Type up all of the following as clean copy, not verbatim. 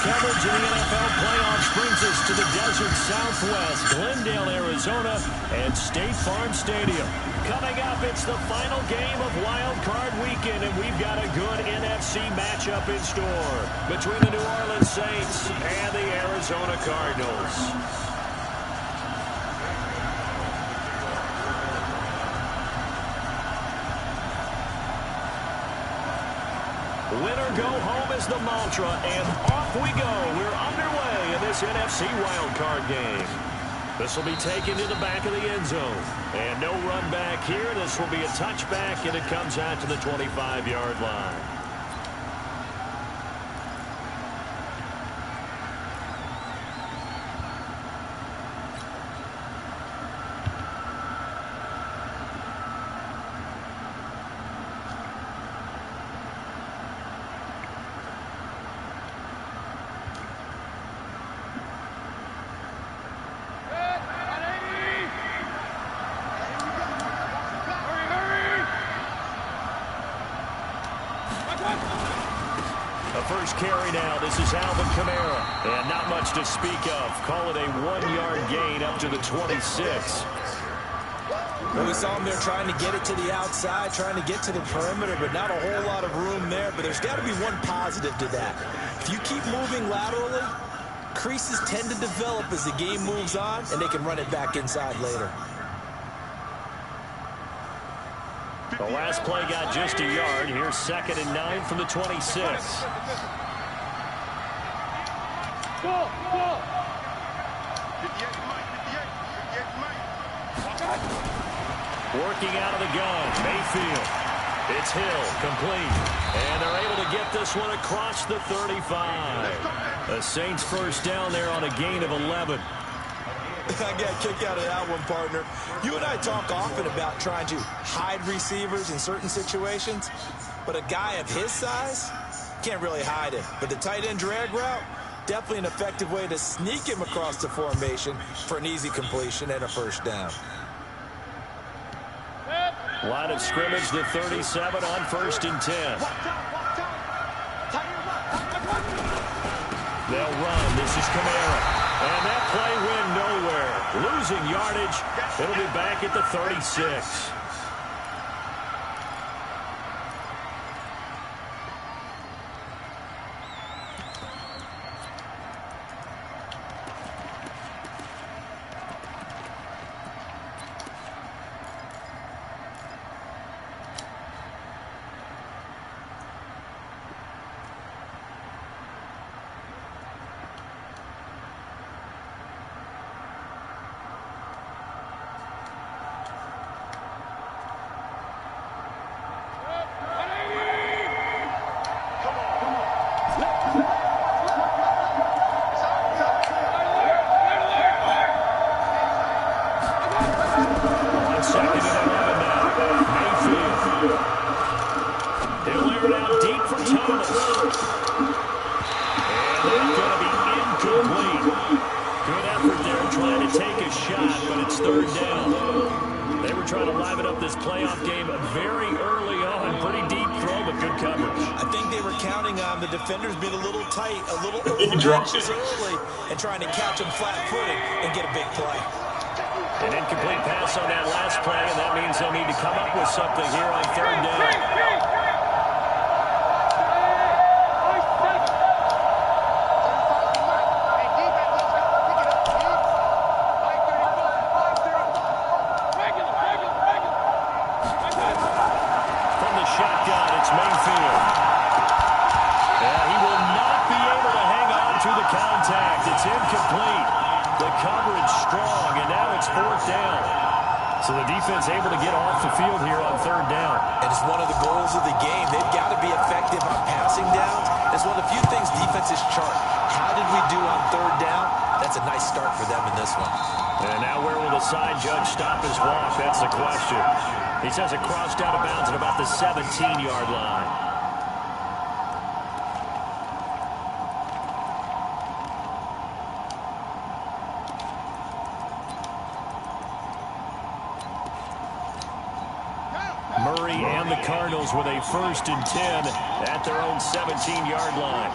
coverage of the NFL playoffs brings us to the desert Southwest, Glendale, Arizona, and State Farm Stadium. Coming up, it's the final game of Wild Card Weekend, and we've got a good NFC matchup in store between the New Orleans Saints and the Arizona Cardinals. Winner go home is the mantra, and off we go. We're underway in this NFC wildcard game. This will be taken to the back of the end zone. And no run back here. This will be a touchback, and it comes out to the 25-yard line. First carry now. This is Alvin Kamara. And not much to speak of. Call it a 1-yard gain up to the 26. Well, we saw him there trying to get it to the outside, trying to get to the perimeter, but not a whole lot of room there. But there's got to be one positive to that. If you keep moving laterally, creases tend to develop as the game moves on, and they can run it back inside later. The last play got just a yard. Here's 2nd and 9 from the 26. Working out of the gun, Mayfield. It's Hill, complete. And they're able to get this one across the 35. The Saints first down there on a gain of 11. I got a kick out of that one, partner. You and I talk often about trying to hide receivers in certain situations, but a guy of his size can't really hide it. But the tight end drag route, definitely an effective way to sneak him across the formation for an easy completion and a first down. Line of scrimmage, the 37 on 1st and 10. They'll run. This is Kamara. And that play went nowhere. Losing yardage. It'll be back at the 36. Early and trying to catch him flat-footed and get a big play. An incomplete pass on that last play, and that means they'll need to come up with something here on 3rd down. From the shotgun, it's Mayfield. He will not be able to hang on to the contact. It's incomplete. The coverage strong, and now it's 4th down. So the defense able to get off the field here on 3rd down. And it's one of the goals of the game. They've got to be effective on passing downs. It's one of the few things defenses chart. How did we do on 3rd down? That's a nice start for them in this one. And now where will the side judge stop his walk? That's the question. He says it crossed out of bounds at about the 17-yard line. Murray and the Cardinals with a 1st and 10 at their own 17-yard line.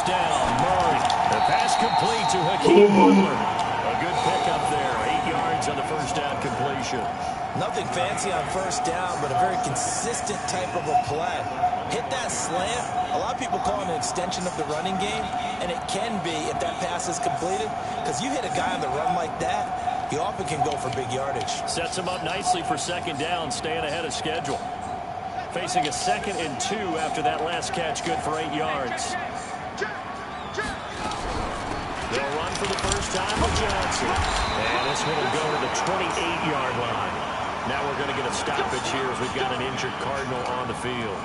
first down. Murray. The pass complete to Hakeem Butler. A good pickup there. 8 yards on the first down completion. Nothing fancy on first down, but a very consistent type of a play. Hit that slant. A lot of people call it an extension of the running game, and it can be if that pass is completed, because you hit a guy on the run like that, he often can go for big yardage. Sets him up nicely for second down, staying ahead of schedule. Facing a 2nd and 2 after that last catch, good for 8 yards. They'll run for the first time with Johnson. And this one will go to the 28-yard line. Now we're going to get a stoppage here as we've got an injured Cardinal on the field.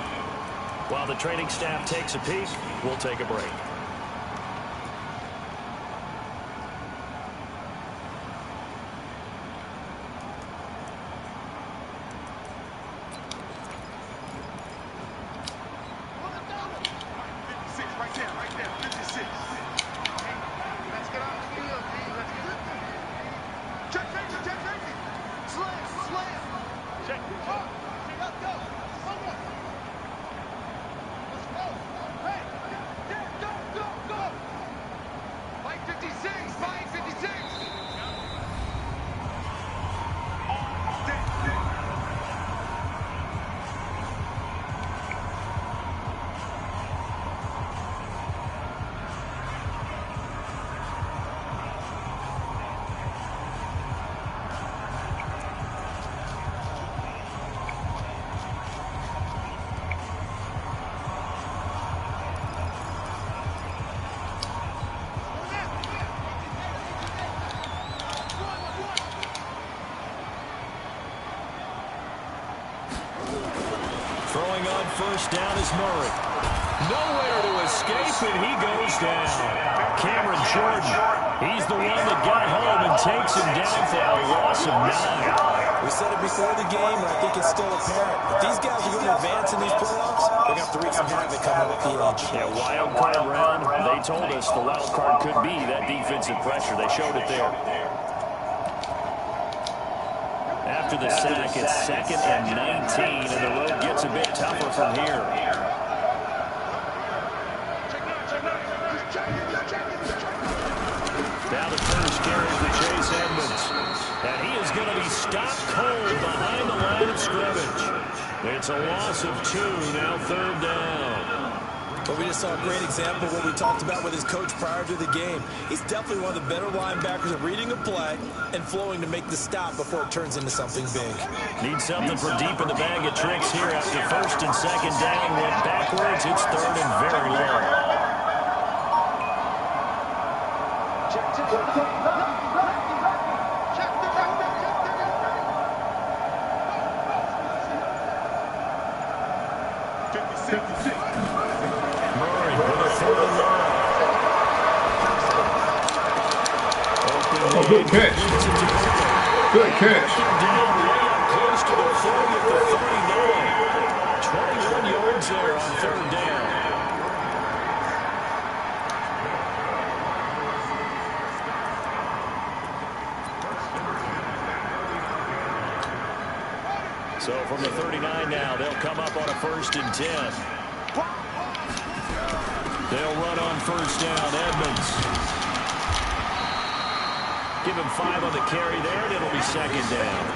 While the training staff takes a peek, we'll take a break. Throwing on first down is Murray. Nowhere to escape, and he goes down. Cameron Jordan, he's the one that got home and takes him down for a loss of 9. We said it before the game, and I think it's still apparent. If these guys are going to advance in these playoffs, they're going to have to wreak some havoc coming up the edge. Yeah, wild card round. They told us the wild card could be that defensive pressure. They showed it there. After the sack, it's 2nd and 19, and the road gets a bit tougher from here. Now the first carry for Chase Edmonds. And he is going to be stopped cold behind the line of scrimmage. It's a loss of 2, now 3rd down. But we just saw a great example of what we talked about with his coach prior to the game. He's definitely one of the better linebackers at reading a play and flowing to make the stop before it turns into something big. Need something for deep in the bag of tricks here after 1st and 2nd down. Went backwards. It's 3rd and very long. Oh, good catch. Good catch. Close to the 40 at the 39. 21 yards there on 3rd down. So from the 39 now, they'll come up on a 1st and 10. They'll run on 1st down. Edmonds. Give him 5 on the carry there, and it'll be 2nd down.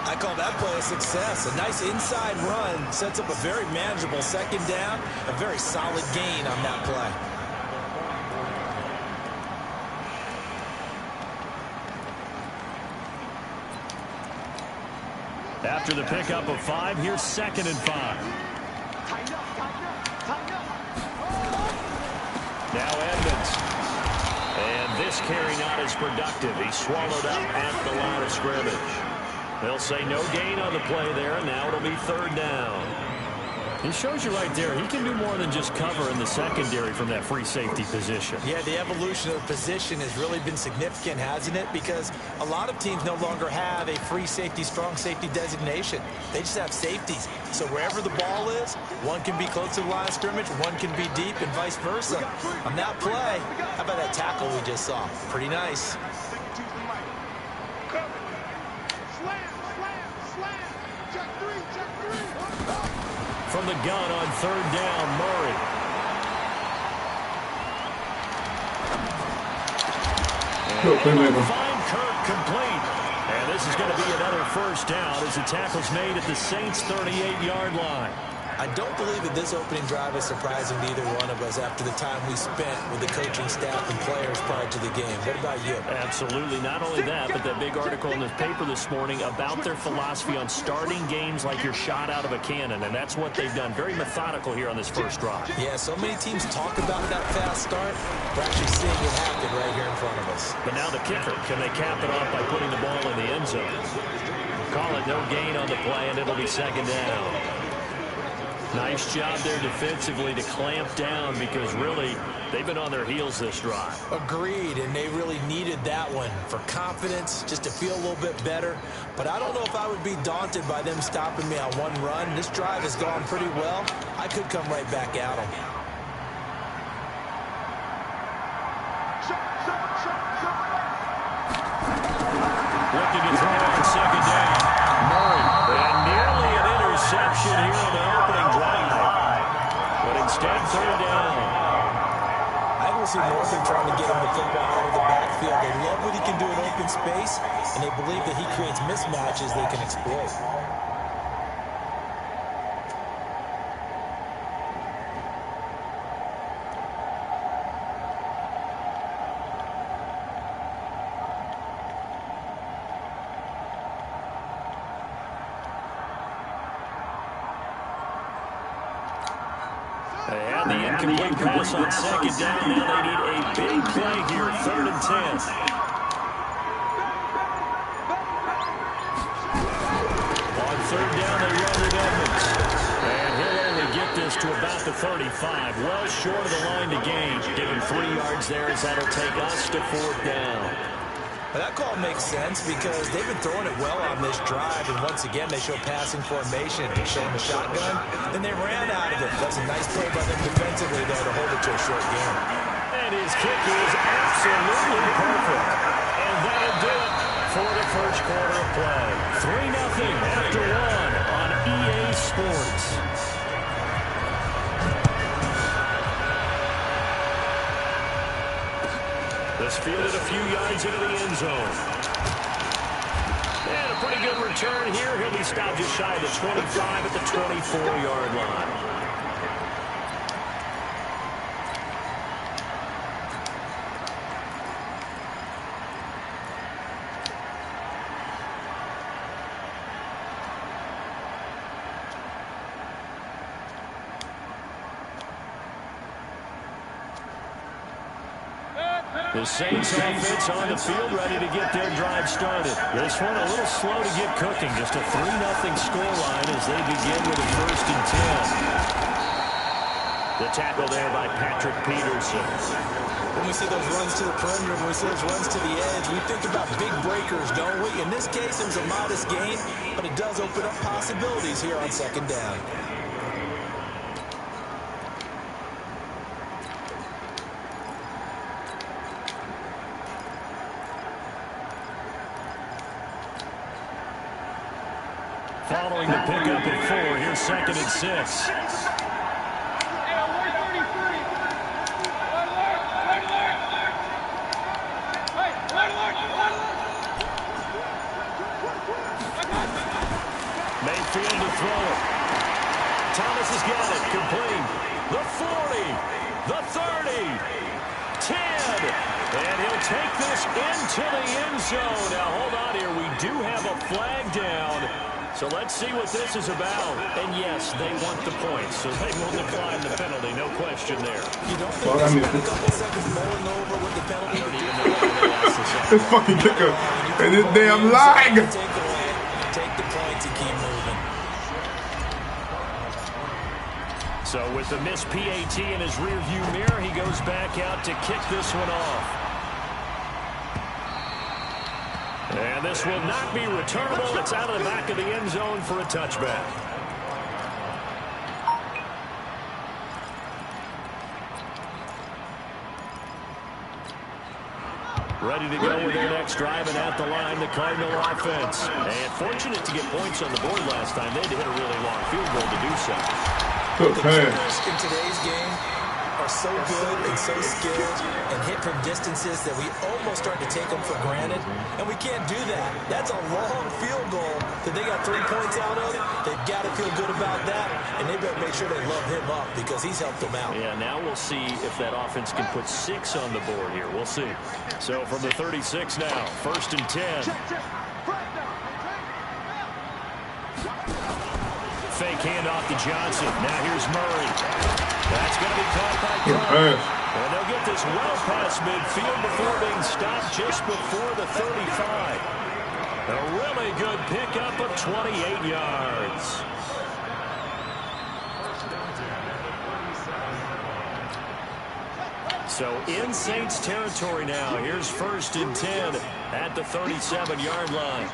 I call that play a success. A nice inside run sets up a very manageable 2nd down. A very solid gain on that play. After the pickup of 5, here's 2nd and 5. Now Edmonds. And this carry not as productive. He's swallowed up at the line of scrimmage. They'll say no gain on the play there, and now it'll be 3rd down. It shows you right there, he can do more than just cover in the secondary from that free safety position. Yeah, the evolution of the position has really been significant, hasn't it? Because a lot of teams no longer have a free safety, strong safety designation. They just have safeties. So wherever the ball is, one can be close to the line of scrimmage, one can be deep, and vice versa. On that play, how about that tackle we just saw? Pretty nice. From the gun on 3rd down, Murray. Good playmaker. Find Kirk complete. And this is going to be another first down as the tackle's made at the Saints' 38-yard line. I don't believe that this opening drive is surprising to either one of us after the time we spent with the coaching staff and players prior to the game. What about you? Absolutely. Not only that, but that big article in the paper this morning about their philosophy on starting games like you're shot out of a cannon, and that's what they've done. Very methodical here on this first drive. Yeah, so many teams talk about that fast start. We're actually seeing it happen right here in front of us. But now the kicker, can they cap it off by putting the ball in the end zone? Call it no gain on the play, and it'll be second down. Nice job there defensively to clamp down because really they've been on their heels this drive. Agreed, and they really needed that one for confidence, just to feel a little bit better. But I don't know if I would be daunted by them stopping me on one run. This drive has gone pretty well. I could come right back at them. Looking to throw on second down. Murray. And nearly an interception here on the opening drive. But instead, third down. I will see Morgan trying to get him the football out of the backfield. They love what he can do in open space, and they believe that he creates mismatches they can exploit. They had the incomplete pass on second down. Now they need a big play here, 3rd and 10. On third down, they run with Edmonds. And he'll only get this to about the 35. Well short of the line to gain. Given 3 yards there as that'll take us to 4th down. Well, that call makes sense because they've been throwing it well on this drive, and once again they show passing formation, showing the shotgun. Then they ran out of it. That's a nice play by them defensively there to hold it to a short game. And his kick is absolutely perfect. And that'll do it for the first quarter of play. 3-0 after 1 on EA Sports. This fielded a few yards into the end zone. And a pretty good return here. He'll be stopped just shy of the 25 at the 24-yard line. The Saints offense on the field ready to get their drive started. This one a little slow to get cooking. Just a 3-0 scoreline as they begin with a 1st and 10. The tackle there by Patrick Peterson. When we see those runs to the perimeter, when we see those runs to the edge, we think about big breakers, don't we? In this case, it was a modest gain, but it does open up possibilities here on second down. Following the pickup at 4, here's 2nd and 6. Mayfield to throw it. Thomas has got it, complete. The 40, the 30, 10. And he'll take this into the end zone. Now, hold on here. We do have a flag down. So let's see what this is about. And yes, they want the points, so they will decline the penalty, no question there. You don't think they spent a couple seconds mulling over what the penalty would be? This fucking kicker and this damn lag. Take the points and keep moving. So with the missed PAT in his rearview mirror, he goes back out to kick this one off. And this will not be returnable. It's out of the back of the end zone for a touchback. Ready to go with their next drive, and at the line, the Cardinal offense. And fortunate to get points on the board last time. They had to hit a really long field goal to do so. Good pass. In today's game, are so good and so skilled and hit from distances that we almost start to take them for granted, and we can't do that. That's a long field goal that they got 3 points out of. They've got to feel good about that, and they better make sure they love him up because he's helped them out. Yeah, now we'll see if that offense can put 6 on the board here. We'll see. So from the 36 now, 1st and 10. Fake handoff to Johnson. Now here's Murray. That's going to be caught by Cook. And they'll get this well past midfield before being stopped just before the 35. A really good pickup of 28 yards. So in Saints territory now. Here's 1st and 10 at the 37-yard line.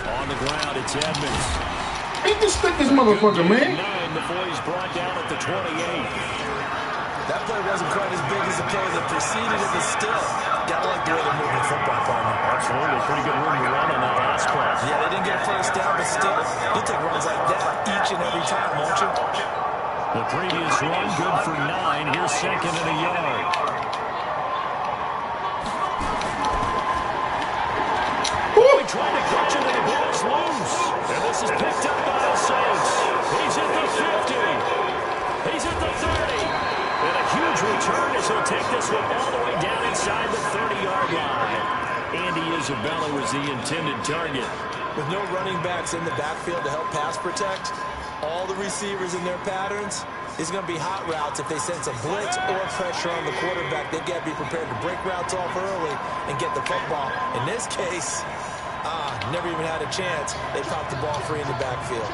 On the ground, it's Edmonds. Ain't this stick this motherfucker, man? 9 before he's brought down at the 28. That play wasn't quite as big as the play that preceded it, but still, gotta like the way they're moving football, partner. Absolutely, pretty good room to run on that last play. Yeah, they didn't get a first down, but still, you'll take runs like that each and every time, won't you? The previous run, good for 9. Here's 2nd and a yard. Trying to catch him and the ball's loose. And this is picked up by the Saints. He's at the 50. He's at the 30. And a huge return as he'll take this one all the way down inside the 30-yard line. Andy Isabella was the intended target. With no running backs in the backfield to help pass protect, all the receivers in their patterns, it's going to be hot routes. If they sense a blitz or pressure on the quarterback, they've got to be prepared to break routes off early and get the football. In this case, never even had a chance. They popped the ball free in the backfield.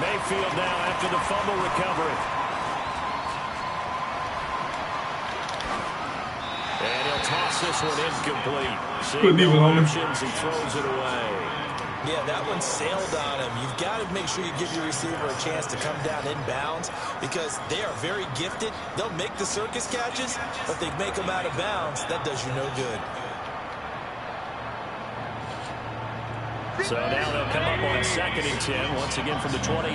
Mayfield now after the fumble recovery. And he'll toss this one incomplete. Seeing no options, he throws it away. Yeah, that one sailed on him. You've got to make sure you give your receiver a chance to come down inbounds because they are very gifted. They'll make the circus catches, but if they make them out of bounds, that does you no good. So now they'll come up on 2nd and 10, once again from the 28.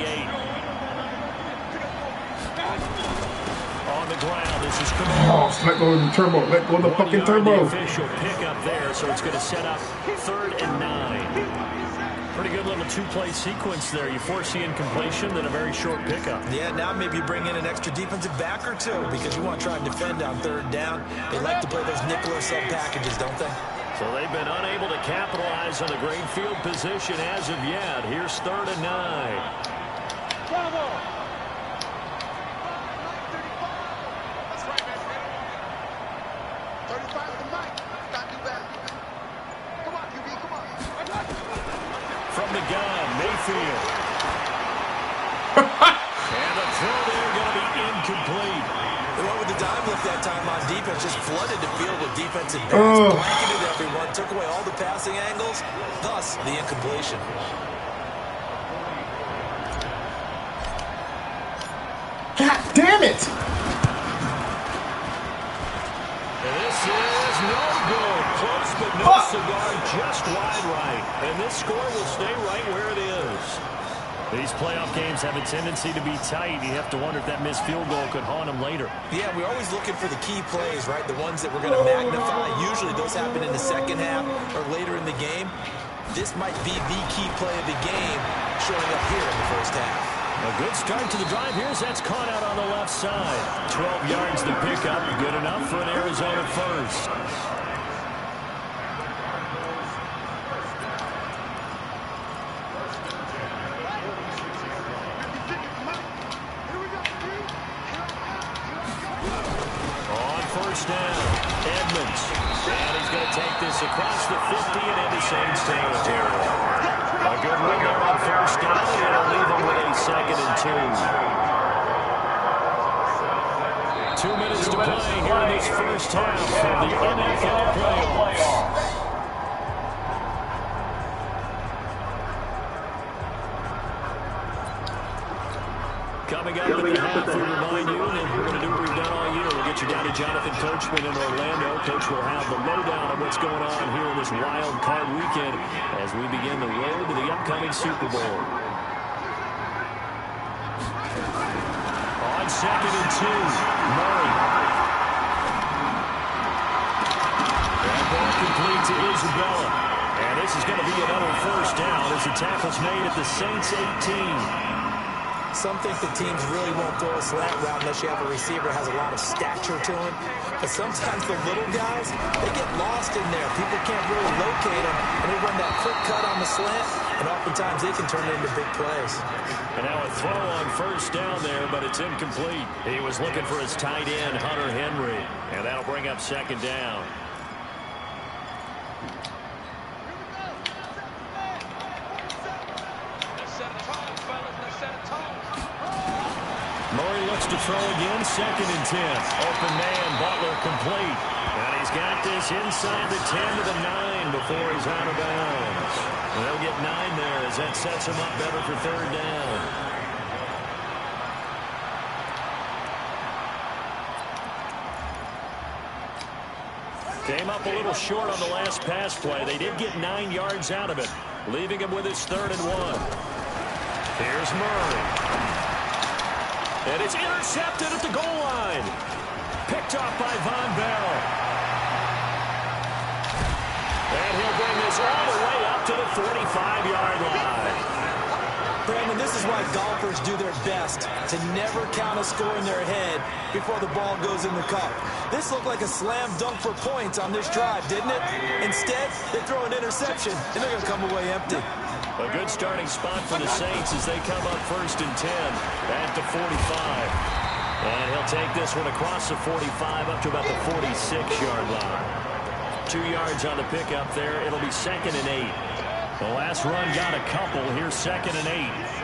On the ground, this is Camaro. Oh, let go of the turbo. Let go of the fucking turbo. The official pickup there, so it's going to set up 3rd and 9. Pretty good little 2-play sequence there. You force the incompletion, then a very short pickup. Yeah, now maybe you bring in an extra defensive back or two because you want to try and defend on 3rd down. They like to play those nickel or sub packages, don't they? So they've been unable to capitalize on the great field position as of yet. Here's 3rd and 9. Bravo! From the gun, Mayfield. And the throw there going to be incomplete. They went with the dime lift that time on defense, just flooded the field with defensive backs, blanketed everyone, took away all the passing angles, thus the incompletion. God damn it! And this is no good. Close but no cigar, just wide right. And this score will stay right where it is. These playoff games have a tendency to be tight. You have to wonder if that missed field goal could haunt them later. Yeah, we're always looking for the key plays, right? The ones that we're going to magnify. Usually those happen in the second half or later in the game. This might be the key play of the game showing up here in the first half. A good start to the drive. Here's that's caught out on the left side. 12 yards to pick up. Good enough for an Arizona first. On first down, Edmonds. And he's going to take this across the 50 and into Saints territory. A good run there on first down, and it'll leave him with a 2nd and 2. 2 minutes to play here in this first half of the NFL playoffs. Coming up at the half, we remind you that we're going to do what we've done to Jonathan Coachman in Orlando. Coach will have the lowdown on what's going on here in this wild card weekend as we begin the road to the upcoming Super Bowl. On 2nd and 2, Murray. That ball complete to Isabella. And this is going to be another first down as the tackle's made at the Saints 18. Some think the teams really won't throw a slant route unless you have a receiver that has a lot of stature to him. But sometimes the little guys, they get lost in there. People can't really locate them, and they run that quick cut on the slant, and oftentimes they can turn it into big plays. And now a throw on first down there, but it's incomplete. He was looking for his tight end, Hunter Henry, and that'll bring up 2nd down. Murray looks to throw again, 2nd and 10. Open man, Butler complete. And he's got this inside the 10 to the 9 before he's out of bounds. And they'll get 9 there as that sets him up better for 3rd down. Came up a little short on the last pass play. They did get 9 yards out of it, leaving him with his 3rd and 1. Here's Murray. And it's intercepted at the goal line. Picked off by Von Bell. And he'll bring this all the way up to the 45-yard line. Brandon, this is why golfers do their best to never count a score in their head before the ball goes in the cup. This looked like a slam dunk for points on this drive, didn't it? Instead, they throw an interception, and they're going to come away empty. A good starting spot for the Saints as they come up 1st and 10 at the 45. And he'll take this one across the 45 up to about the 46-yard line. 2 yards on the pickup there. It'll be 2nd and 8. The last run got a couple. Here's 2nd and 8.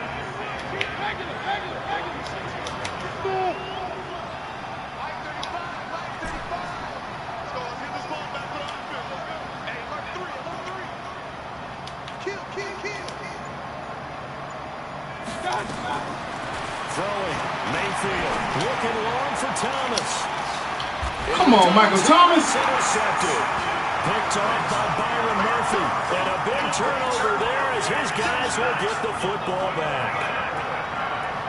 Throwing, Mayfield, looking long for Thomas. Come on, Michael Thomas. Intercepted. Picked off by Byron Murphy. And a big turnover there as his guys will get the football back.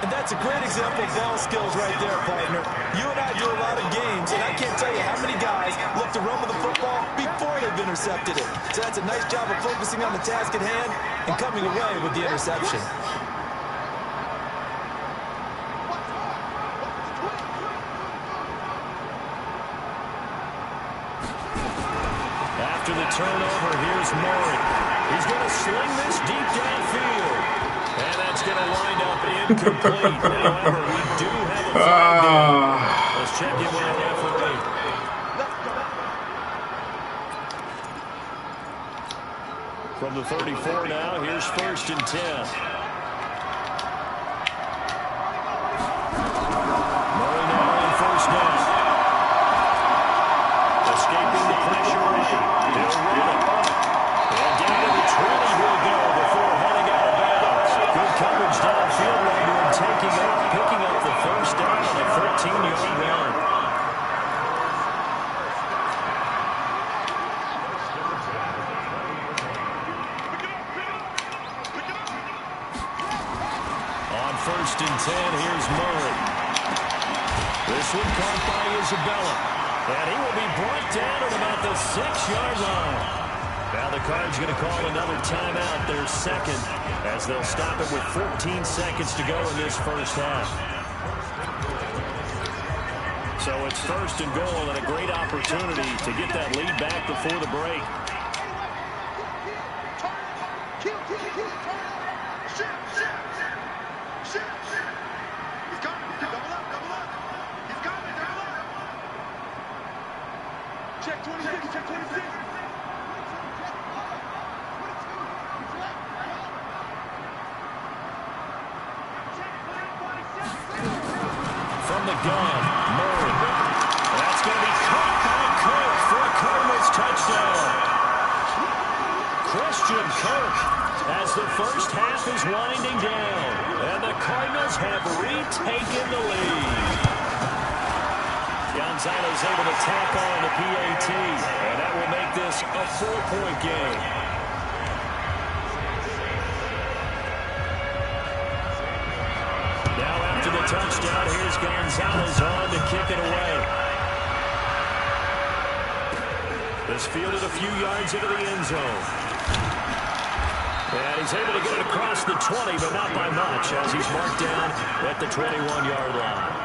And that's a great example of ball skills right there, partner. You and I do a lot of games, and I can't tell you how many guys look to run with the football before they've intercepted it. So that's a nice job of focusing on the task at hand and coming away with the interception. After the turnover, here's Murray. He's going to sling this deep downfield. And that's going to wind up incomplete. However, we do have a flag down. Let's check in with our referee. From the 34 now, here's 1st and 10. Murray now on 1st down. Escaping the pressure rate. He'll run it. And down to the 20 he'll go before heading out of bounds. Good coverage downfield right here, picking up the 1st down on a 13-yard run. On 1st and 10, here's Murray. This one caught by Isabella. And he will be brought down at about the 6-yard line. Now the Cards going to call another timeout, their 2nd, as they'll stop it with 14 seconds to go in this first half. So it's 1st and goal and a great opportunity to get that lead back before the break. Check 26, check 26. From the gun, Murray. That's going to be caught by Kirk for a Cardinals touchdown. Christian Kirk as the first half is winding down. And the Cardinals have retaken the lead. Gonzalez able to tack on the PAT, and that will make this a 4-point game. Now after the touchdown, here's Gonzalez on to kick it away. This fielded a few yards into the end zone. And he's able to get it across the 20, but not by much, as he's marked down at the 21-yard line.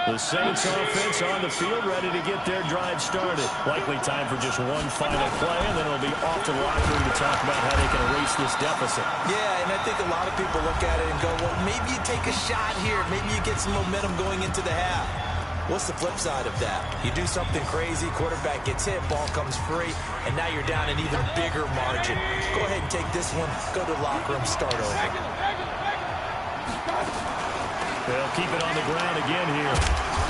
The Saints offense on the field, ready to get their drive started. Likely time for just one final play, and then it'll be off to the locker room to talk about how they can erase this deficit. Yeah, and I think a lot of people look at it and go, well, maybe you take a shot here. Maybe you get some momentum going into the half. What's the flip side of that? You do something crazy, quarterback gets hit, ball comes free, and now you're down an even bigger margin. Go ahead and take this one, go to the locker room, start over. They'll keep it on the ground again here.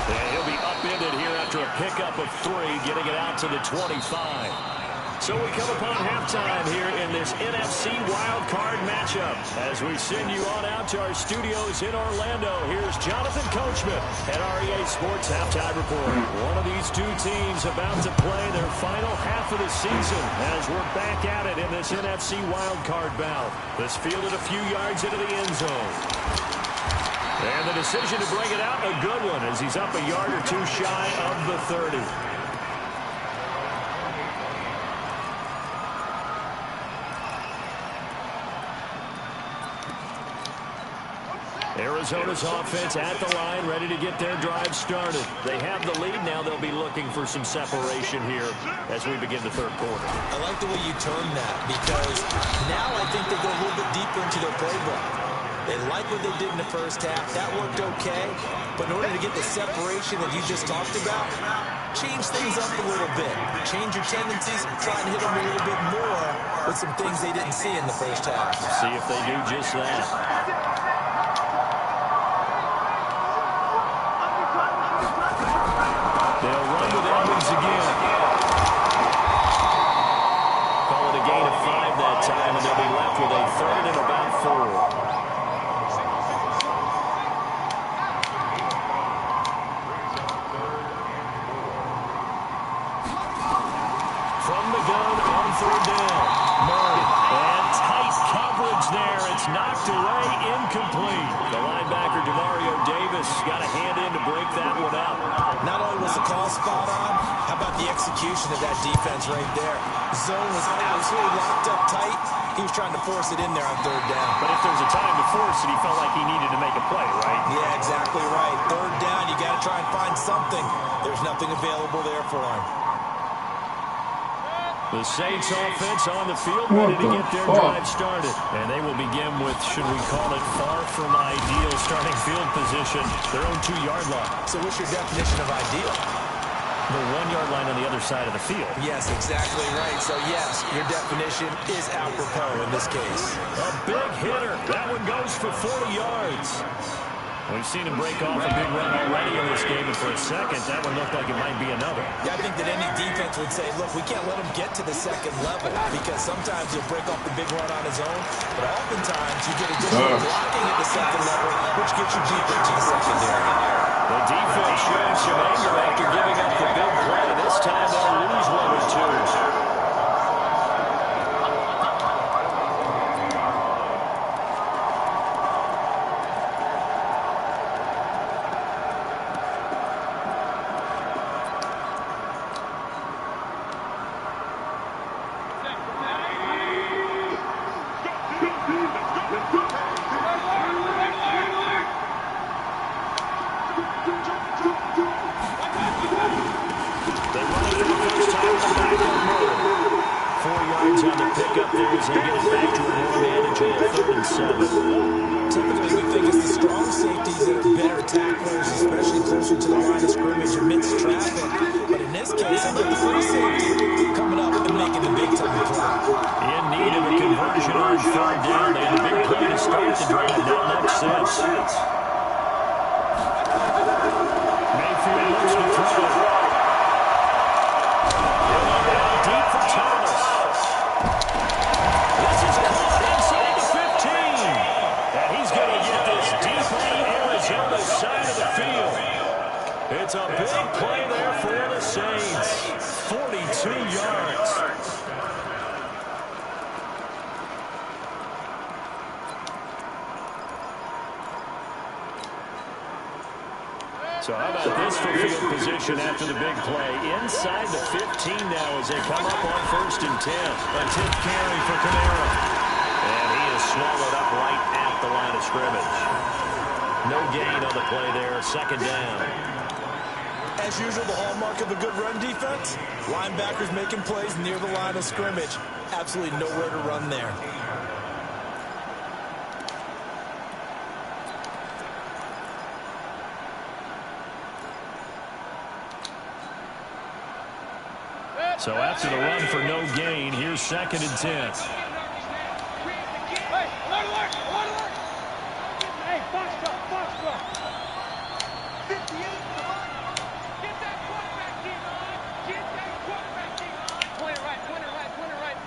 And he'll be upended here after a pickup of 3, getting it out to the 25. So we come upon halftime here in this NFC Wild Card matchup. As we send you on out to our studios in Orlando, here's Jonathan Coachman at REA Sports Halftime Report. One of these two teams about to play their final half of the season as we're back at it in this NFC Wild Card bout. This fielded a few yards into the end zone. And the decision to bring it out, a good one, as he's up a yard or two shy of the 30. Arizona's offense at the line, ready to get their drive started. They have the lead. Now they'll be looking for some separation here as we begin the third quarter. I like the way you term that, because now I think they go a little bit deeper into their playbook. They like what they did in the first half. That worked okay. But in order to get the separation that you just talked about, change things up a little bit. Change your tendencies, try and hit them a little bit more with some things they didn't see in the first half. See if they do just that. They'll run with Edmonds again. Call it a gain of 5 that time, and they'll be left with a 3rd and about 4. Knocked away, incomplete. The linebacker, DeMario Davis, got a hand in to break that one up. Not only was the call spot on, how about the execution of that defense right there? Zone was absolutely locked up tight. He was trying to force it in there on 3rd down. But if there's a time to force it, he felt like he needed to make a play, right? Yeah, exactly right. 3rd down, you got to try and find something. There's nothing available there for him. The Saints offense on the field, ready to get their drive started. And they will begin with, should we call it, far from ideal starting field position, their own 2-yard line. So what's your definition of ideal? The 1-yard line on the other side of the field. Yes, exactly right. So yes, your definition is apropos in this case. A big hitter. That one goes for 40 yards. We've seen him break off a big run already in this game, and for a second, that one looked like it might be another. Yeah, I think that any defense would say, look, we can't let him get to the second level, because sometimes he'll break off the big run on his own, but oftentimes you get additional blocking at the second level, which gets you deeper into the secondary. The defense showing some anger after giving up the big play. This time they'll lose 1 or 2. Typically, we think it's the strong safeties that are better tacklers, especially closer to the line of scrimmage amidst traffic. But in this case, I think the free safety coming up and making the big-time play. In need of a conversion on 3rd down. They had a big play to start the drive. That makes sense. 2 yards. So how about this for field position after the big play? Inside the 15 now as they come up on 1st and 10. A tip carry for Kamara. And he is swallowed up right at the line of scrimmage. No gain on the play there. 2nd down. As usual, the hallmark of a good run defense, linebackers making plays near the line of scrimmage. Absolutely nowhere to run there. So after the run for no gain, here's 2nd and 10. Hey, alert! Hey, box truck. 58, come on. Get that quarterback team on. Get that quarterback team on. Point it right.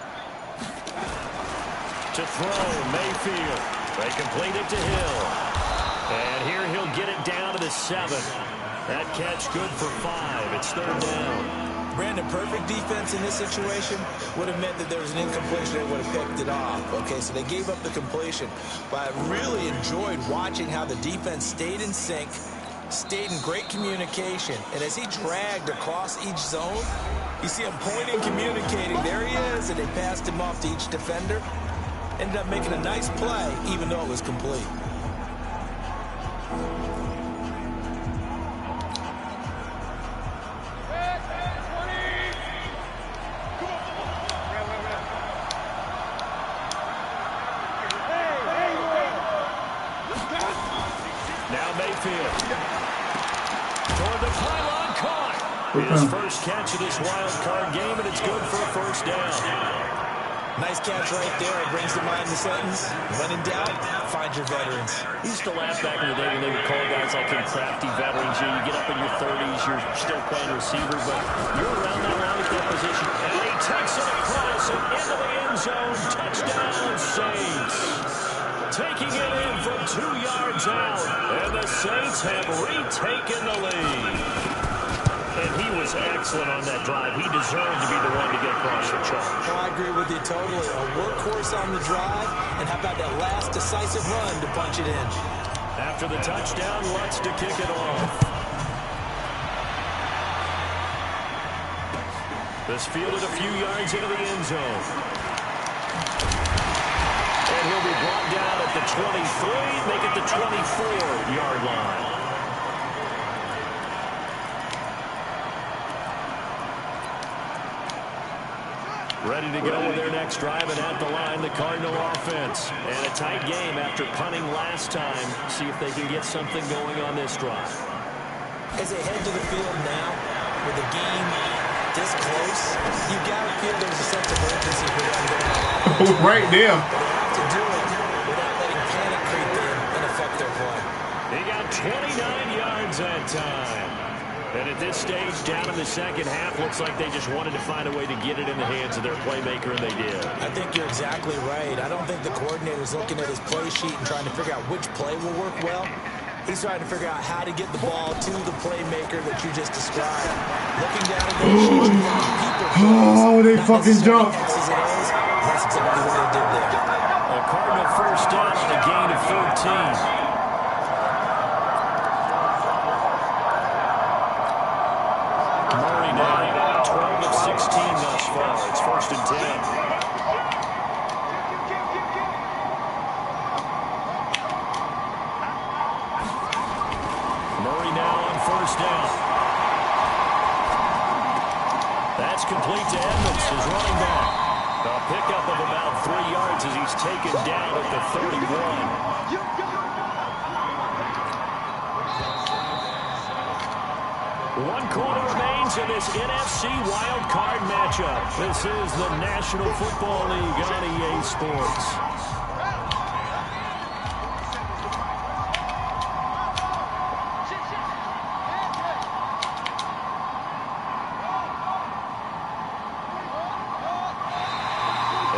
To throw, Mayfield. They complete it to Hill. And here he'll get it down to the 7. That catch good for 5. It's 3rd down. Brandon, perfect defense in this situation would have meant that there was an incompletion. They would have picked it off. Okay, so they gave up the completion. But I really enjoyed watching how the defense stayed in sync, stayed in great communication. And as he dragged across each zone, you see him pointing, communicating. There he is, and they passed him off to each defender. Ended up making a nice play, even though it was complete. His first catch of this wild card game, and it's good for a 1st down. Nice catch right there. It brings to mind the sentence, when in doubt, find your veterans. He used to laugh back in the day when they would call guys like him crafty veterans. You get up in your 30s, you're still playing receiver, but you're around that line at that position. And he takes it across and into the end zone. Touchdown, Saints. Taking it in from 2 yards out, and the Saints have retaken the lead. And he was excellent on that drive. He deserved to be the one to get across the chalk. Oh, I agree with you totally. A workhorse on the drive, and how about that last decisive run to punch it in? After the touchdown, Lutz to kick it off. This fielded a few yards into the end zone. And he'll be brought down at the 23, make it the 24-yard line. Ready to go with their next drive, and at the line, the Cardinal offense. And a tight game after punting last time. See if they can get something going on this drive. As they head to the field now, with the game this close, you got to feel there's a sense of urgency for them. Right there. But they have to do it without letting panic creep in and affect their play. He got 29 yards that time. And at this stage, down in the 2nd half, looks like they just wanted to find a way to get it in the hands of their playmaker, and they did. I think you're exactly right. I don't think the coordinator's looking at his play sheet and trying to figure out which play will work well. He's trying to figure out how to get the ball to the playmaker that you just described. Looking down at those sheets, people. Oh, they fucking jumped. That's exactly what they did there. A Cardinal 1st down on a gain of 14. Now, 12 of 16 thus far. It's 1st and 10. Murray now on 1st down. That's complete to Edmonds, his running back. A pickup of about 3 yards as he's taken down at the 31. 1 quarter remains in this NFC wildcard matchup. This is the National Football League on EA Sports.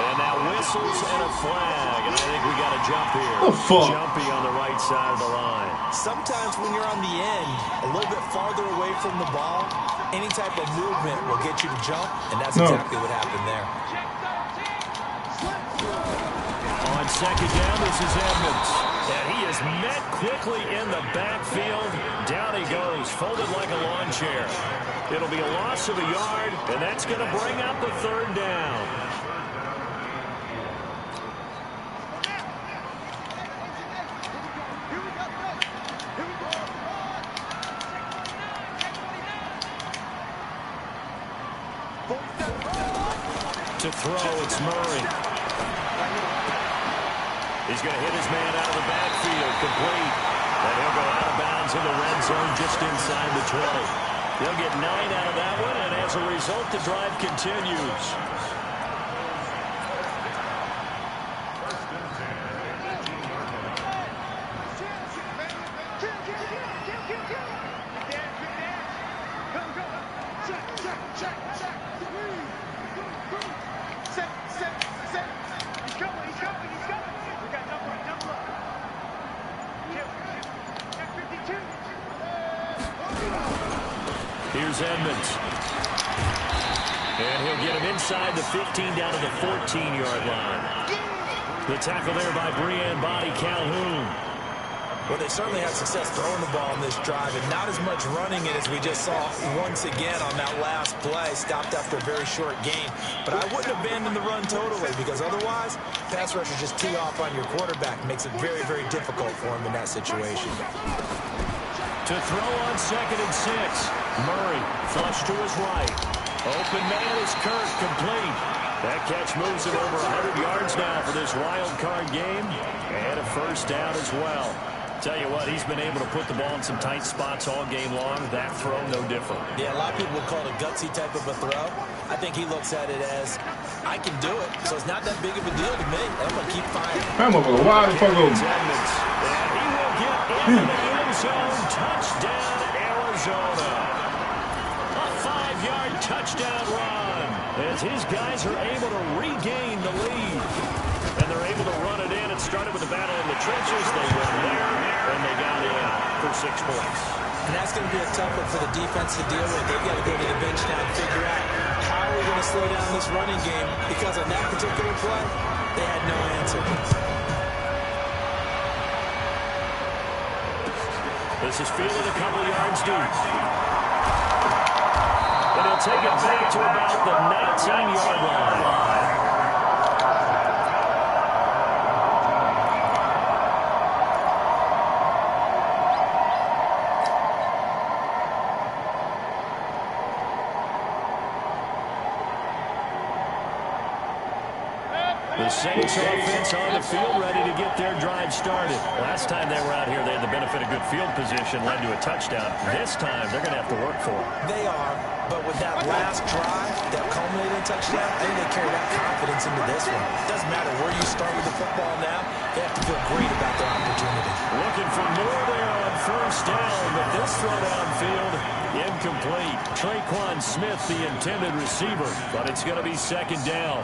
And now whistles and a flag. And I think we got a jump here. Oh, fuck. Jumpy on the right side of the line. Sometimes when you're on the end, a little bit farther away from the ball, Any type of movement will get you to jump, and that's No. exactly what happened there. On second down, this is Edmonds. And he is met quickly in the backfield. Down he goes, folded like a lawn chair. It'll be a loss of a yard, and that's going to bring up the third down. To throw, it's Murray. He's going to hit his man out of the backfield, complete. And he'll go out of bounds in the red zone just inside the 20. They'll get 9 out of that one, and as a result, the drive continues. Here's Edmonds. And he'll get him inside the 15 down to the 14-yard line. The tackle there by Breanne Body Calhoun. Well, they certainly had success throwing the ball in this drive, and not as much running it as we just saw once again on that last play. Stopped after a very short gain. But I wouldn't abandon the run totally, because otherwise, pass rush is just tee off on your quarterback. Makes it very, very difficult for him in that situation. To throw on 2nd and 6. Murray flush to his right. Open man is Kirk, complete. That catch moves him over 100 yards now for this wild card game. And a first down as well. Tell you what, he's been able to put the ball in some tight spots all game long. That throw, no different. Yeah, a lot of people would call it a gutsy type of a throw. I think he looks at it as, I can do it, so it's not that big of a deal to me. I'm going to keep firing. I'm over the wild fuck over. Edmonds. And he will get into the end zone. Touchdown, Arizona. A 5-yard touchdown run as his guys are able to regain the lead. And they're able to run it in. It started with a battle in the trenches. They went there, and they got in for 6 points. And that's going to be a tough one for the defense to deal with. They've got to go to the bench now and figure out how are we going to slow down this running game, because on that particular play, they had no answer. This is fielded a couple yards deep. And he'll take it back to about the 19-yard line. The Saints offense on the field, ready to get their drive started. Last time they were out here, they had the benefit of good field position, led to a touchdown. This time, they're going to have to work for it. They are, but with that last drive, that culminating touchdown, I think they carry that confidence into this one. It doesn't matter where you start with the football now, they have to feel great about their opportunity. Looking for more there on first down, but this throw downfield, incomplete. Traquan Smith, the intended receiver, but it's going to be 2nd down.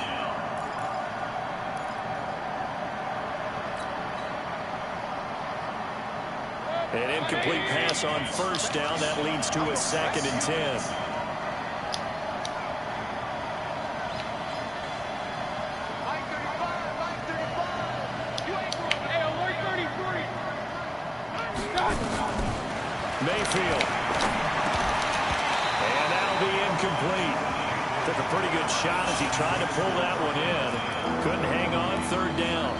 An incomplete pass on first down. That leads to a 2nd and 10. Mayfield. And that'll be incomplete. Took a pretty good shot as he tried to pull that one in. Couldn't hang on, 3rd down.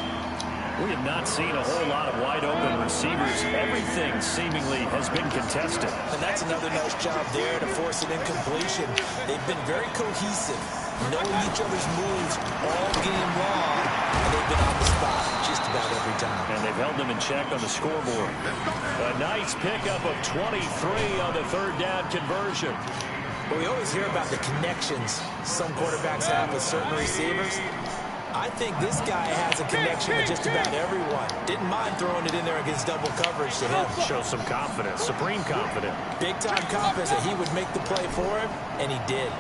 We have not seen a whole lot of wide-open receivers. Everything seemingly has been contested. And that's another nice job there to force an incompletion. They've been very cohesive, knowing each other's moves all game long, and they've been on the spot just about every time. And they've held them in check on the scoreboard. A nice pickup of 23 on the 3rd down conversion. But we always hear about the connections some quarterbacks have with certain receivers. I think this guy has a connection with just about everyone. Didn't mind throwing it in there against double coverage to him. Shows some confidence, supreme confidence. Big-time confidence that he would make the play for him, and he did.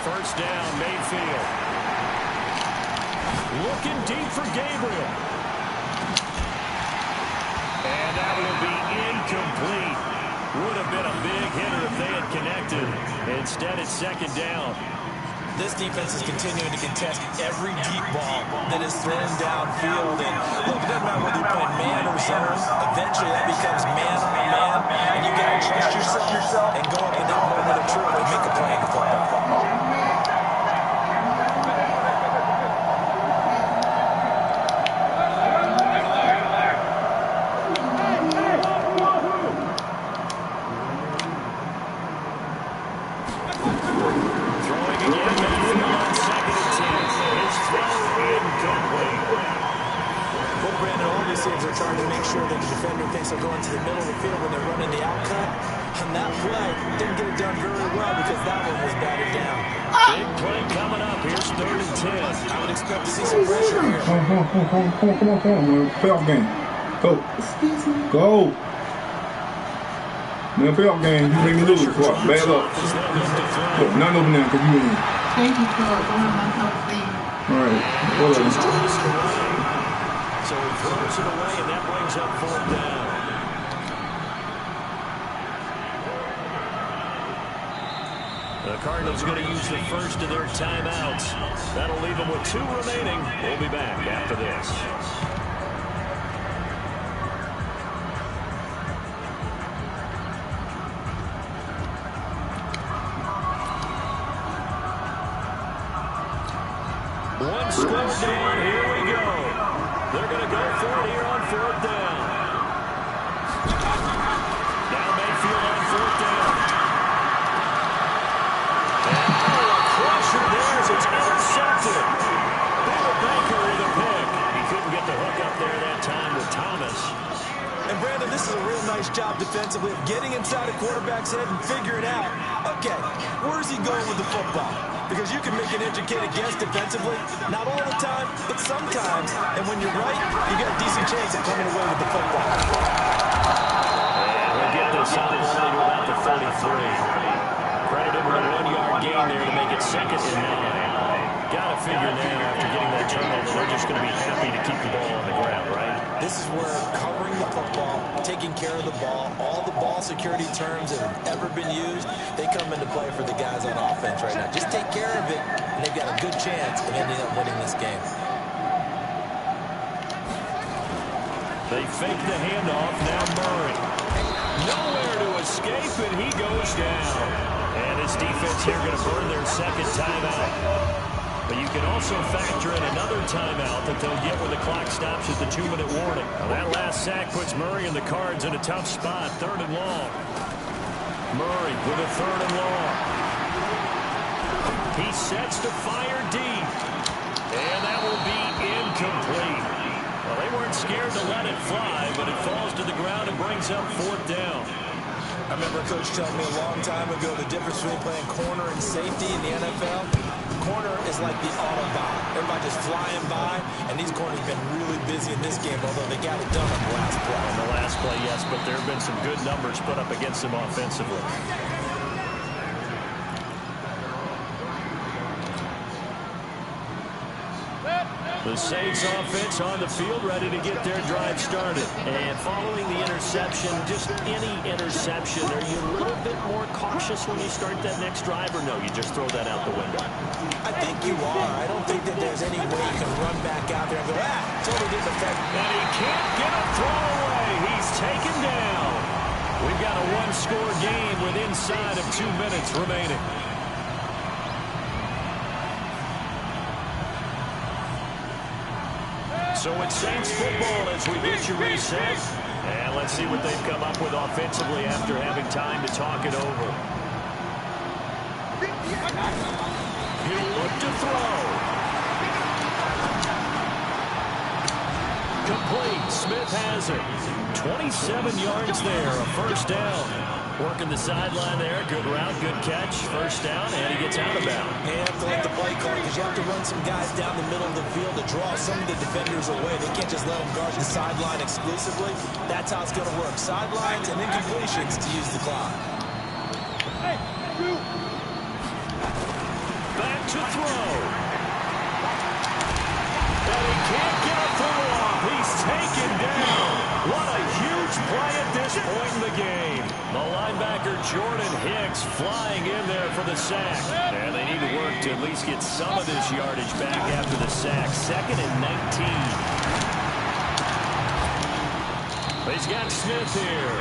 First down, Mayfield. Looking deep for Gabriel. And that will be incomplete. hitter if they had connected. Instead, it's second down. This defense is continuing to contest every deep ball that is thrown downfield. And look, it doesn't matter whether you're playing man or zone. Eventually, that becomes man on man. And you got to trust yourself and go up in that moment of truth and make a play in the football. They're trying to make sure that the defender thinks they're going to the middle of the field when they're running the outcut. On that play, didn't get it done very well because that one was batted down. Big play coming up. Here's 3rd and 10. I would expect to see some pressure here. Come on. Playoff game. Go. Go. Man, playoff game. You make me lose. What? Bad luck. Look, not over now because you win. Thank you for going on my top thing. All right. So he throws it away, and that brings up 4th down. The Cardinals going to use the first of their timeouts. That'll leave them with 2 remaining. We'll be back after this. One score down. Here we go. They're going to go for it here on 4th down. Now Mayfield on 4th down. And a crusher there as it's intercepted. Bill Baker with a pick. He couldn't get the hook up there that time with Thomas. And Brandon, this is a real nice job defensively of getting inside a quarterback's head and figuring out, okay, where's he going with the football? Because you can make an educated guess defensively, not all the time, but sometimes. And when you're right, you got a decent chance of coming away with the football. And we'll get this out only to about the 33. Credit him with a 1-yard gain there to make it 2nd and 9. Got to figure now after getting that turnover, they're just going to be happy to keep the ball on the ground, right? This is where covering the football, taking care of the ball, all the ball security terms that have ever been used, they come into play for the guys on offense right now. Just take care of it, and they've got a good chance of ending up winning this game. They fake the handoff. Now Murray. Nowhere to escape, and he goes down. And his defense here going to burn their 2nd timeout. But you can also factor in another timeout that they'll get when the clock stops at the 2-minute warning. Now that last sack puts Murray and the Cards in a tough spot. 3rd and long. Murray with a 3rd and long. He sets to fire deep. And that will be incomplete. Well, they weren't scared to let it fly, but it falls to the ground and brings up 4th down. I remember a coach telling me a long time ago the difference between playing corner and safety in the NFL. Corner is like the Autobahn. Everybody just flying by, and these corners have been really busy in this game, although they got it done on the last play. On the last play, yes, but there have been some good numbers put up against them offensively. The Saints offense on the field, ready to get their drive started. And following the interception, just any interception, are you a little bit more cautious when you start that next drive, or no, you just throw that out the window? I think you are. I don't think that there's any way you can run back out there and go, totally didn't affect me. And he can't get a throw away. He's taken down. We've got a 1-score game with inside of 2 minutes remaining. So it's Saints football as we get you reset. And let's see what they've come up with offensively after having time to talk it over. He'll look to throw. Complete. Smith has it. 27 yards there, a 1st down. Working the sideline there. Good route, good catch. 1st down, and he gets out of bounds. You have to let the play call because you have to run some guys down the middle of the field to draw some of the defenders away. They can't just let them guard the sideline exclusively. That's how it's going to work. Sidelines and then completions to use the clock. Back to throw. And he can't get a throw off. He's taken down. What a huge play at this point in the game. The linebacker Jordan Hicks flying in there for the sack. And they need to work to at least get some of this yardage back after the sack. 2nd and 19. He's got Smith here.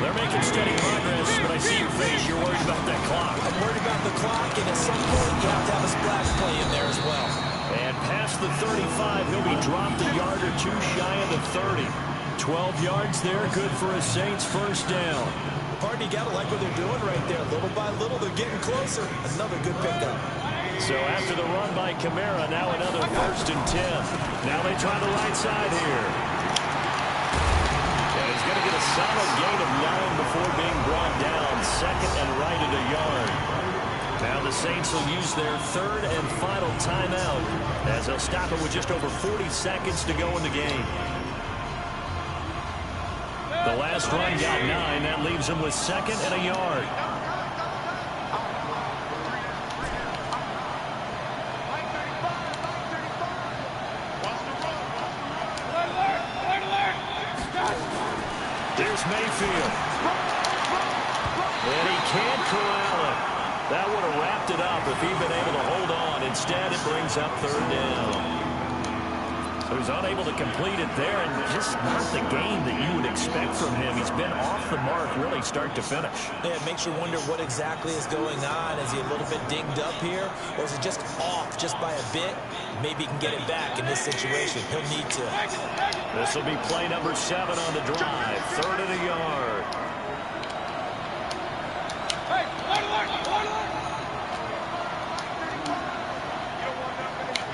They're making steady progress, but I see your face. You're worried about that clock. I'm worried about the clock, and at some point you have to have a splash play in there as well. And past the 35, he'll be dropped a yard or two shy of the 30. 12 yards there, good for a Saints first down. Partner, you got to like what they're doing right there. Little by little, they're getting closer. Another good pickup. So after the run by Kamara, now another 1st and 10. Now they try the right side here. And he's going to get a solid gain of 9 before being brought down. 2nd and right at a yard. Now the Saints will use their 3rd and final timeout as they'll stop it with just over 40 seconds to go in the game. The last run got 9. That leaves them with 2nd and a yard. There's Mayfield. And he can't corral it. That would have wrapped it up if he'd been able to hold on. Instead, it brings up 3rd down. So he's unable to complete it there, and just not the game that you would expect from him. He's been off the mark really start to finish. Yeah, it makes you wonder what exactly is going on. Is he a little bit dinged up here, or is it just off just by a bit? Maybe he can get it back in this situation. He'll need to. This will be play number 7 on the drive. 3rd and a yard.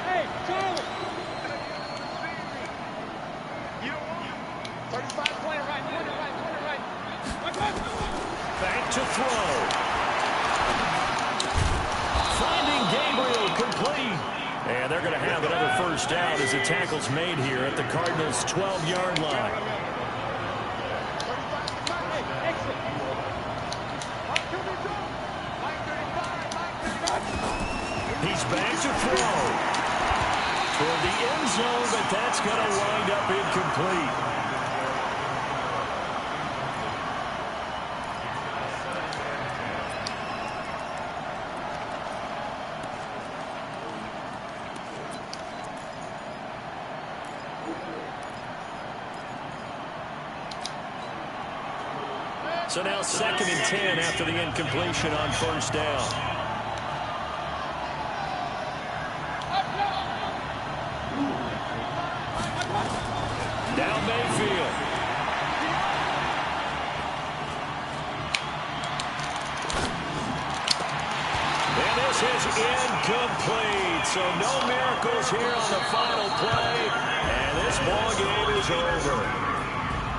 Hey, Charlie. 35, point right. Back to throw. Finding Gabriel complete. And they're going to have another 1st down as the tackle's made here at the Cardinals' 12-yard line. He's back to throw. Toward the end zone, but that's going to wind up incomplete. So now 2nd and 10 after the incompletion on 1st down. Down Mayfield. And this is incomplete. So no miracles here on the final play. And this ball game is over.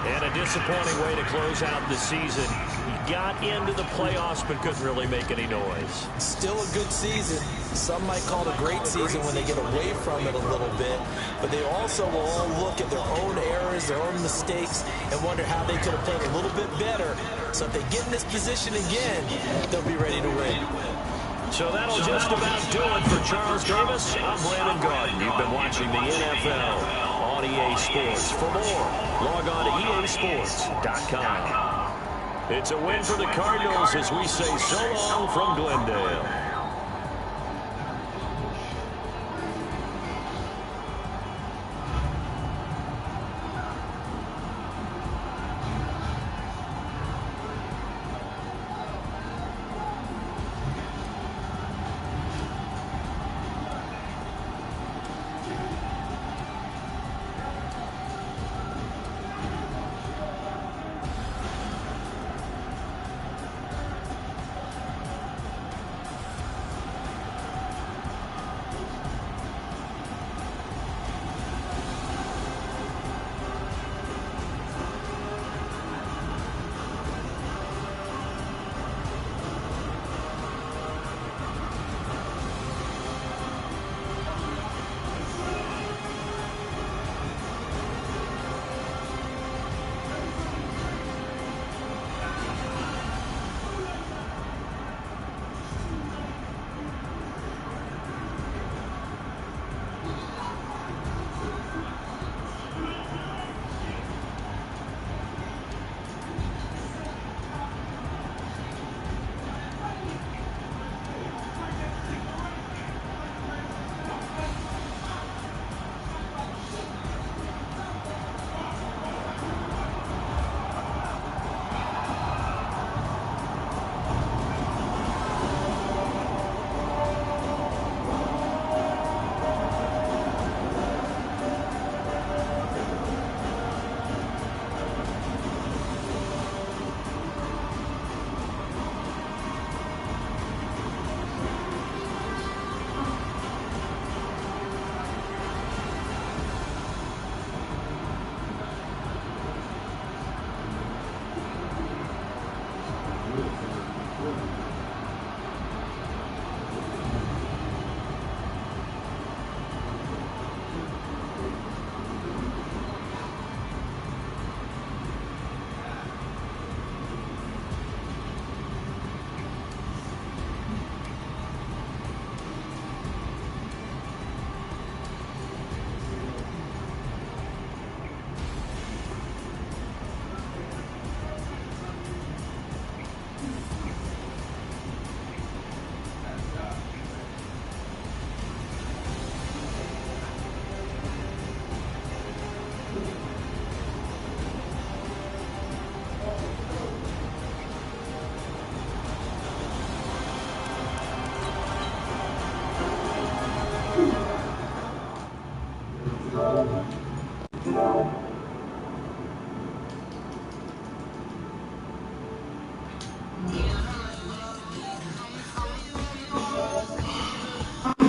And a disappointing way to close out the season. He got into the playoffs but couldn't really make any noise. Still a good season. Some might call it a great season when they get away from it a little bit. But they also will all look at their own errors, their own mistakes, and wonder how they could have played a little bit better. So if they get in this position again, they'll be ready to win. So that'll just about do it for Charles Davis. I'm Brandon Garden. You've been watching the NFL on EA Sports. For more, log on to EASports.com. It's a win for the Cardinals as we say so long from Glendale.